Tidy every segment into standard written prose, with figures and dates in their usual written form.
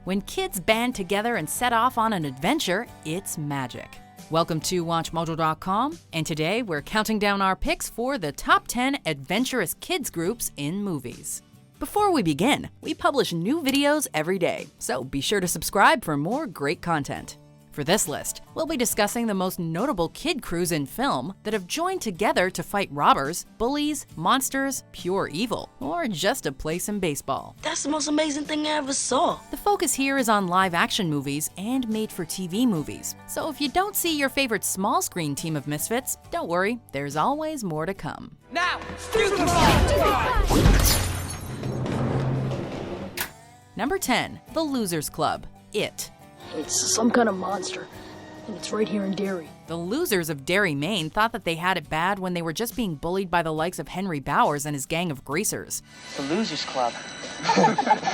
When kids band together and set off on an adventure, it's magic. Welcome to WatchMojo.com, and today we're counting down our picks for the top 10 adventurous kids groups in movies. Before we begin, we publish new videos every day, so be sure to subscribe for more great content. For this list, we'll be discussing the most notable kid crews in film that have joined together to fight robbers, bullies, monsters, pure evil, or just a place in baseball. That's the most amazing thing I ever saw. The focus here is on live-action movies and made-for-TV movies, so if you don't see your favorite small-screen team of misfits, don't worry, there's always more to come. Now, Number 10, The Losers Club, It. It's some kind of monster, and it's right here in Derry. The losers of Derry, Maine thought that they had it bad when they were just being bullied by the likes of Henry Bowers and his gang of greasers. The Losers Club.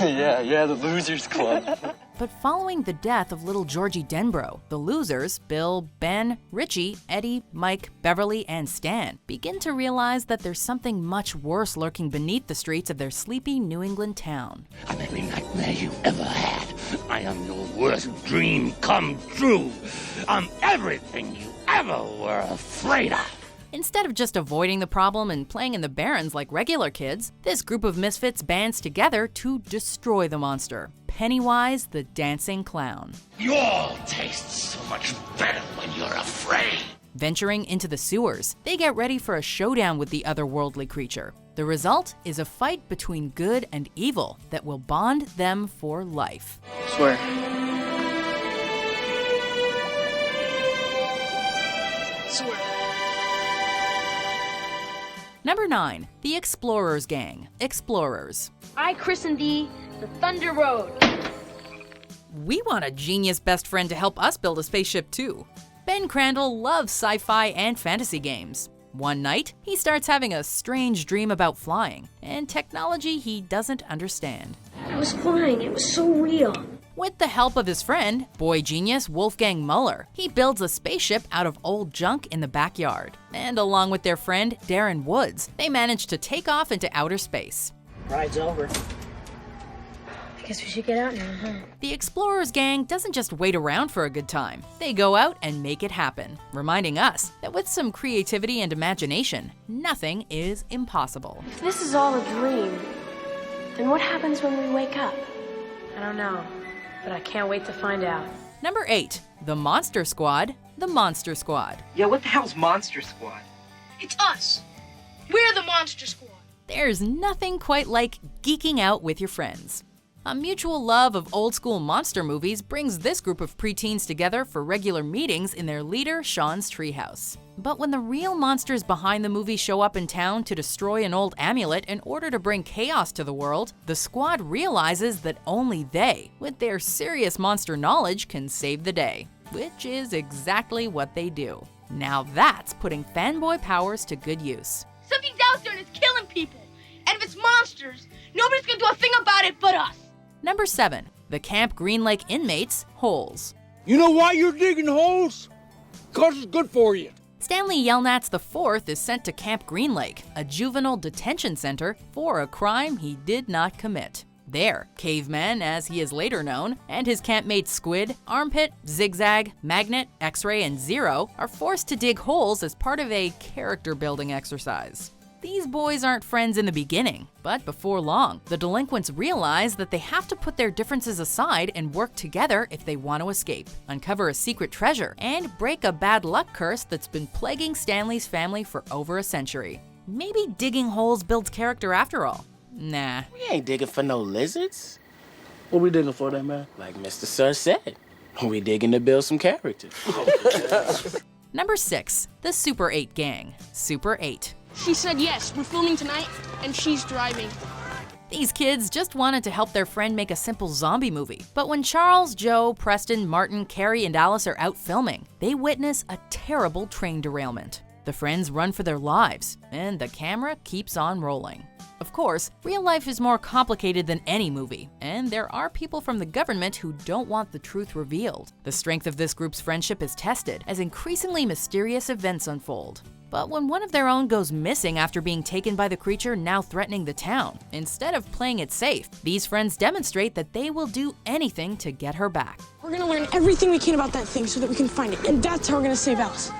yeah, the Losers Club. But following the death of little Georgie Denbrough, the losers, Bill, Ben, Richie, Eddie, Mike, Beverly, and Stan, begin to realize that there's something much worse lurking beneath the streets of their sleepy New England town. I'm every nightmare you ever had. I am your worst dream come true. I'm everything you ever were afraid of. Instead of just avoiding the problem and playing in the barrens like regular kids, this group of misfits bands together to destroy the monster, Pennywise the Dancing Clown. You all taste so much better when you're afraid. Venturing into the sewers, they get ready for a showdown with the otherworldly creature. The result is a fight between good and evil that will bond them for life. Swear. Number 9, The Explorers Gang, Explorers. I christened thee the Thunder Road. We want a genius best friend to help us build a spaceship too. Ben Crandall loves sci-fi and fantasy games. One night, he starts having a strange dream about flying and technology he doesn't understand. I was flying, it was so real. With the help of his friend, boy genius Wolfgang Muller, he builds a spaceship out of old junk in the backyard. And along with their friend, Darren Woods, they manage to take off into outer space. Ride's over. I guess we should get out now, huh? The Explorers Gang doesn't just wait around for a good time. They go out and make it happen, reminding us that with some creativity and imagination, nothing is impossible. If this is all a dream, then what happens when we wake up? I don't know, but I can't wait to find out. Number 8, The Monster Squad, The Monster Squad. Yeah, what the hell's Monster Squad? It's us. We're the Monster Squad. There's nothing quite like geeking out with your friends. A mutual love of old-school monster movies brings this group of preteens together for regular meetings in their leader, Sean's treehouse. But when the real monsters behind the movie show up in town to destroy an old amulet in order to bring chaos to the world, the squad realizes that only they, with their serious monster knowledge, can save the day. Which is exactly what they do. Now that's putting fanboy powers to good use. Something's out there and it's killing people. And if it's monsters, nobody's gonna do a thing about it but us. Number 7, The Camp Green Lake Inmates, Holes. You know why you're digging holes? 'Cause it's good for you. Stanley Yelnats IV is sent to Camp Green Lake, a juvenile detention center, for a crime he did not commit. There, Caveman, as he is later known, and his campmates Squid, Armpit, Zigzag, Magnet, X-Ray, and Zero are forced to dig holes as part of a character-building exercise. These boys aren't friends in the beginning, but before long, the delinquents realize that they have to put their differences aside and work together if they want to escape, uncover a secret treasure, and break a bad luck curse that's been plaguing Stanley's family for over a century. Maybe digging holes builds character after all. Nah. We ain't digging for no lizards. What we digging for then, man? Like Mr. Sir said, we digging to build some character. Number 6, The Super 8 Gang, Super 8. She said yes, we're filming tonight, and she's driving. These kids just wanted to help their friend make a simple zombie movie. But when Charles, Joe, Preston, Martin, Carrie, and Alice are out filming, they witness a terrible train derailment. The friends run for their lives, and the camera keeps on rolling. Of course, real life is more complicated than any movie, and there are people from the government who don't want the truth revealed. The strength of this group's friendship is tested as increasingly mysterious events unfold. But when one of their own goes missing after being taken by the creature now threatening the town, instead of playing it safe, these friends demonstrate that they will do anything to get her back. We're gonna learn everything we can about that thing so that we can find it, and that's how we're gonna save Alice.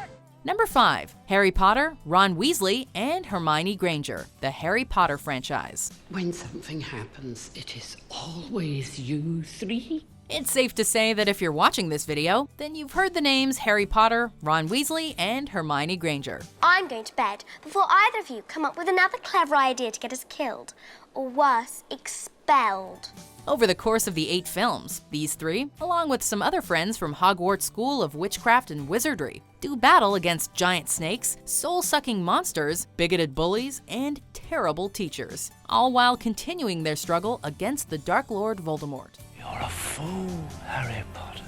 Number 5. Harry Potter, Ron Weasley, and Hermione Granger, the Harry Potter franchise. When something happens, it is always you three. It's safe to say that if you're watching this video, then you've heard the names Harry Potter, Ron Weasley, and Hermione Granger. I'm going to bed before either of you come up with another clever idea to get us killed, or worse, expelled. Over the course of the 8 films, these 3, along with some other friends from Hogwarts School of Witchcraft and Wizardry, do battle against giant snakes, soul-sucking monsters, bigoted bullies, and terrible teachers, all while continuing their struggle against the Dark Lord Voldemort. You're a fool, Harry Potter.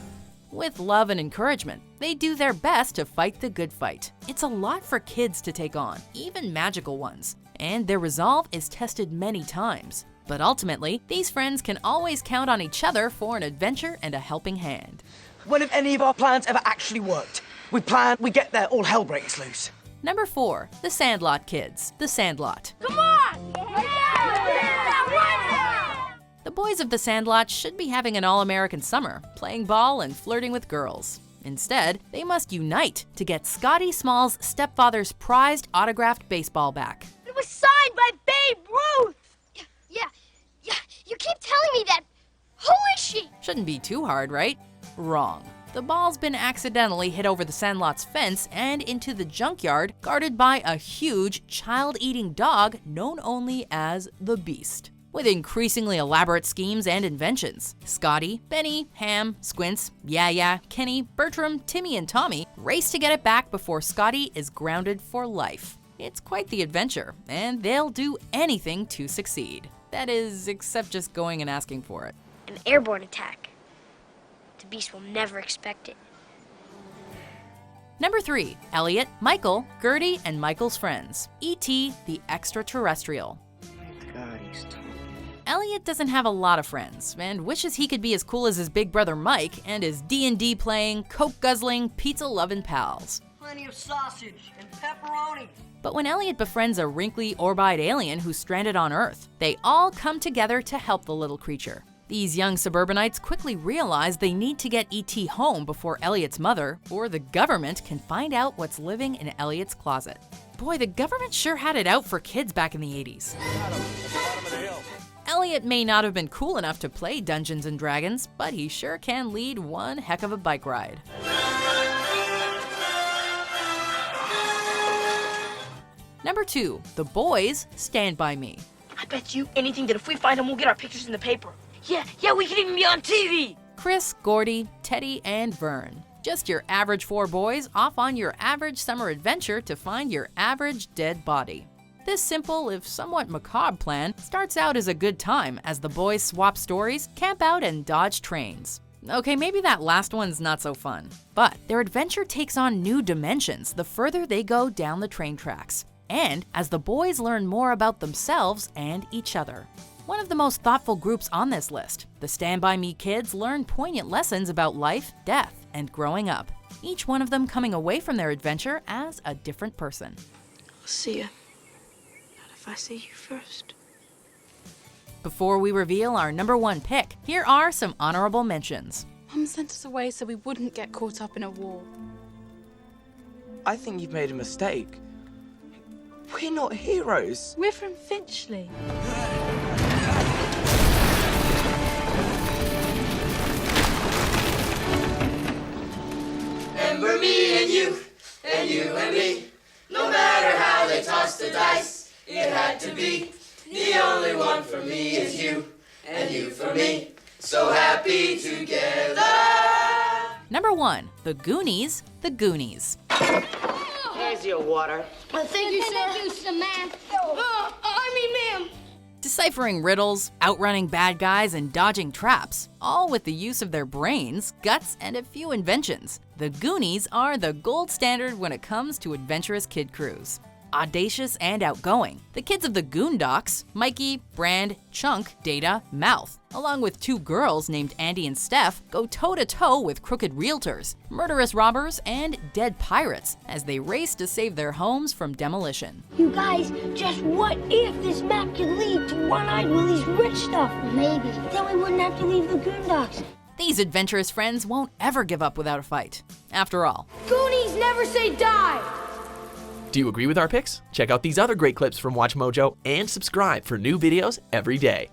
With love and encouragement, they do their best to fight the good fight. It's a lot for kids to take on, even magical ones, and their resolve is tested many times. But ultimately, these friends can always count on each other for an adventure and a helping hand. When have any of our plans ever actually worked? We plan, we get there, all hell breaks loose. Number 4. The Sandlot Kids, The Sandlot. Come on! The boys of The Sandlot should be having an all-American summer, playing ball and flirting with girls. Instead, they must unite to get Scotty Small's stepfather's prized autographed baseball back. It was signed by Babe Ruth! Yeah, you keep telling me that. Who is she? Shouldn't be too hard, right? Wrong. The ball's been accidentally hit over the Sandlot's fence and into the junkyard guarded by a huge child-eating dog known only as the Beast. With increasingly elaborate schemes and inventions, Scotty, Benny, Ham, Squints, Yeah, Kenny, Bertram, Timmy, and Tommy race to get it back before Scotty is grounded for life. It's quite the adventure, and they'll do anything to succeed. That is, except just going and asking for it. An airborne attack. The Beast will never expect it. Number 3. Elliot, Michael, Gertie, and Michael's friends. E.T. the Extra-Terrestrial. God, he's tall. Elliot doesn't have a lot of friends, and wishes he could be as cool as his big brother Mike and his D&D playing, Coke guzzling, pizza loving pals. Plenty of sausage and pepperoni. But when Elliot befriends a wrinkly, orb-eyed alien who's stranded on Earth, they all come together to help the little creature. These young suburbanites quickly realize they need to get E.T. home before Elliot's mother, or the government, can find out what's living in Elliot's closet. Boy, the government sure had it out for kids back in the 80s. Elliot may not have been cool enough to play Dungeons & Dragons, but he sure can lead one heck of a bike ride. Number 2. The Boys, Stand By Me. I bet you anything that if we find him, we'll get our pictures in the paper. Yeah, we can even be on TV. Chris, Gordy, Teddy, and Vern. Just your average 4 boys off on your average summer adventure to find your average dead body. This simple, if somewhat macabre plan starts out as a good time as the boys swap stories, camp out, and dodge trains. Okay, maybe that last one's not so fun. But their adventure takes on new dimensions the further they go down the train tracks, and as the boys learn more about themselves and each other. One of the most thoughtful groups on this list, the Stand By Me kids learn poignant lessons about life, death, and growing up, each one of them coming away from their adventure as a different person. I'll see you. Not if I see you first. Before we reveal our number 1 pick, here are some honorable mentions. Mum sent us away so we wouldn't get caught up in a war. I think you've made a mistake. We're not heroes. We're from Finchley. Remember me and you and me. No matter how they tossed the dice, it had to be. The only one for me is you, and you for me. So happy together. Number 1. The Goonies, The Goonies. Here's your water. Thank you, sir. Thank you, Samantha. Ma'am. Deciphering riddles, outrunning bad guys, and dodging traps, all with the use of their brains, guts, and a few inventions. The Goonies are the gold standard when it comes to adventurous kid crews. audacious and outgoing. The kids of the Goondocks, Mikey, Brand, Chunk, Data, Mouth, along with 2 girls named Andy and Steph, go toe-to-toe with crooked realtors, murderous robbers, and dead pirates as they race to save their homes from demolition. You guys, just what if this map could lead to One-Eyed Willie's rich stuff? Maybe. Then we wouldn't have to leave the Goondocks. These adventurous friends won't ever give up without a fight. After all, Goonies never say die! Do you agree with our picks? Check out these other great clips from WatchMojo and subscribe for new videos every day.